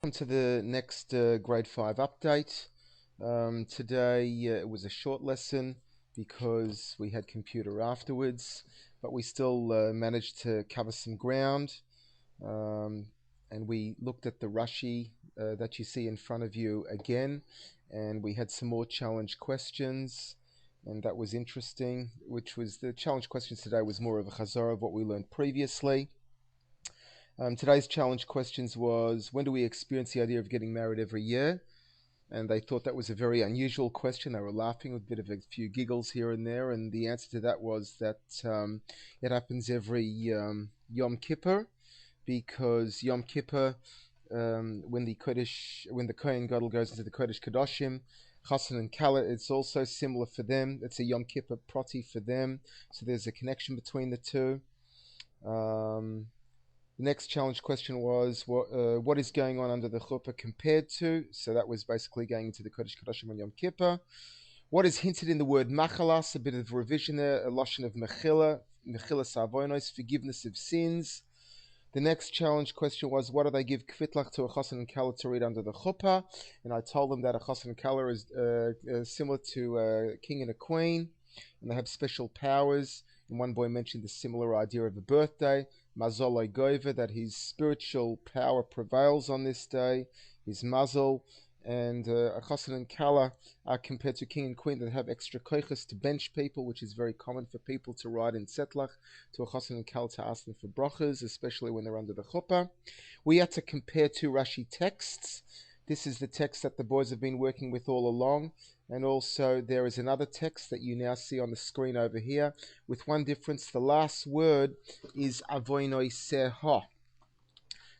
Welcome to the next grade 5 update. Today it was a short lesson because we had computer afterwards, but we still managed to cover some ground. And we looked at the Rashi that you see in front of you again, and we had some more challenge questions, and that was interesting. Which was the challenge questions today was more of a chazara of what we learned previously. Today's challenge questions was, when do we experience the idea of getting married every year? And they thought that was a very unusual question. They were laughing with a bit of a few giggles here and there, and the answer to that was that it happens every Yom Kippur, because Yom Kippur, when the Kohen Gadol goes into the Kodesh Kadoshim, Chassan and Kala, it's also similar for them. It's a Yom Kippur proti for them, so there's a connection between the two. The next challenge question was, what is going on under the chuppah compared to? So that was basically going into the Kodesh Kodashim on Yom Kippur. What is hinted in the word machalas? A bit of revision there, a lashon of mechilas avonos, forgiveness of sins. The next challenge question was, what do they give kvitlach to a chassan and kala to read under the chuppah? And I told them that a chassan and kala is similar to a king and a queen, and they have special powers. And one boy mentioned the similar idea of a birthday, mazolai goiva, that his spiritual power prevails on this day, his mazel. And a chassan and kala are compared to king and queen that have extra koiches to bench people, which is very common for people to write in setlach to a chassan and kala to ask them for brachas, especially when they're under the chuppah. We had to compare two Rashi texts. This is the text that the boys have been working with all along. And also there is another text that you now see on the screen over here, with one difference. The last word is avoinoi seha.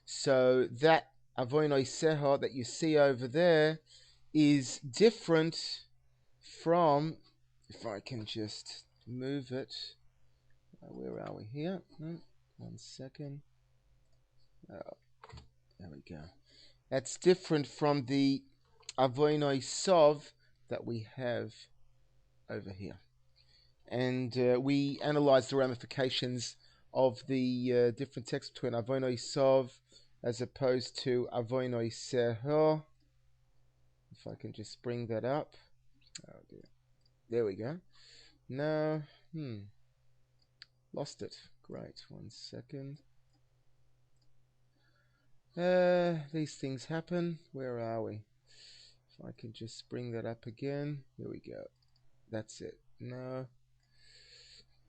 So that avoinoi seha that you see over there is different from, if I can just move it, where are we here? 1 second. Oh, there we go. That's different from the avoinoi sov that we have over here. And we analyzed the ramifications of the different texts between avoinoi sov as opposed to avoinoi seho. If I can just bring that up. Oh dear. There we go. No, lost it. Great. 1 second. These things happen. Where are we? If I can just bring that up again. Here we go. That's it. No.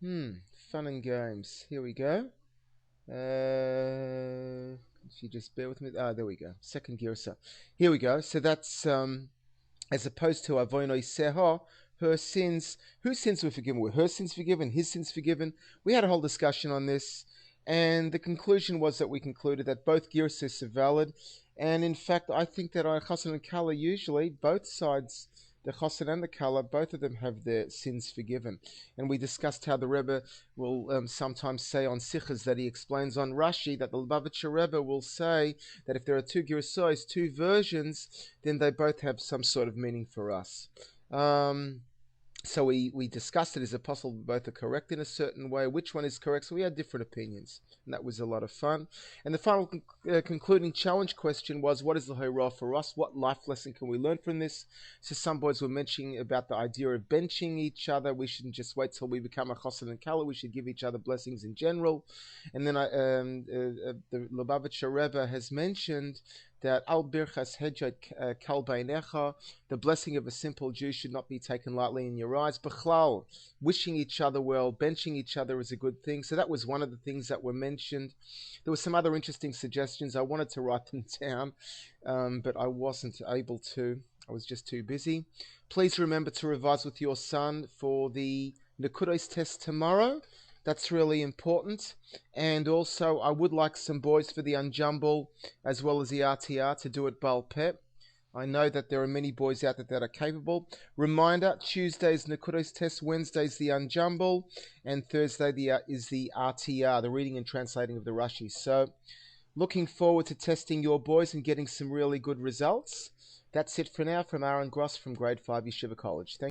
Fun and games. Here we go. If you just bear with me. There we go. Second Gursa. Here we go. So that's as opposed to Avoinoi Seha, her sins. Whose sins were forgiven? Were her sins forgiven? His sins forgiven? We had a whole discussion on this, and the conclusion was that we concluded that both Girsas are valid. And in fact, I think that on Chassan and Kala, usually both sides, the Chassan and the Kala, both of them have their sins forgiven. And we discussed how the Rebbe will sometimes say on Sichas that he explains on Rashi, that the Lubavitcher Rebbe will say that if there are two Girsos, two versions, then they both have some sort of meaning for us. So we discussed it. Is it possible both are correct in a certain way? Which one is correct? So we had different opinions, and that was a lot of fun. And the final concluding challenge question was, what is the Horah for us? What life lesson can we learn from this? So some boys were mentioning about the idea of benching each other. We shouldn't just wait till we become a chassan and kala. We should give each other blessings in general. And then the Lubavitcher Rebbe has mentioned that al birchas hejat kal beinecha, the blessing of a simple Jew should not be taken lightly in your eyes. Bechlal, wishing each other well, benching each other is a good thing. So that was one of the things that were mentioned. There were some other interesting suggestions. I wanted to write them down, but I wasn't able to. I was just too busy. Please remember to revise with your son for the Nekudos test tomorrow. That's really important. And also, I would like some boys for the Unjumble as well as the RTR to do it Baal Pep. I know that there are many boys out there that are capable. Reminder, Tuesday's Nekudos test, Wednesday's the Unjumble, and Thursday is the RTR, the reading and translating of the Rashi. So, looking forward to testing your boys and getting some really good results. That's it for now from Aaron Gross from Grade 5 Yeshiva College. Thank you.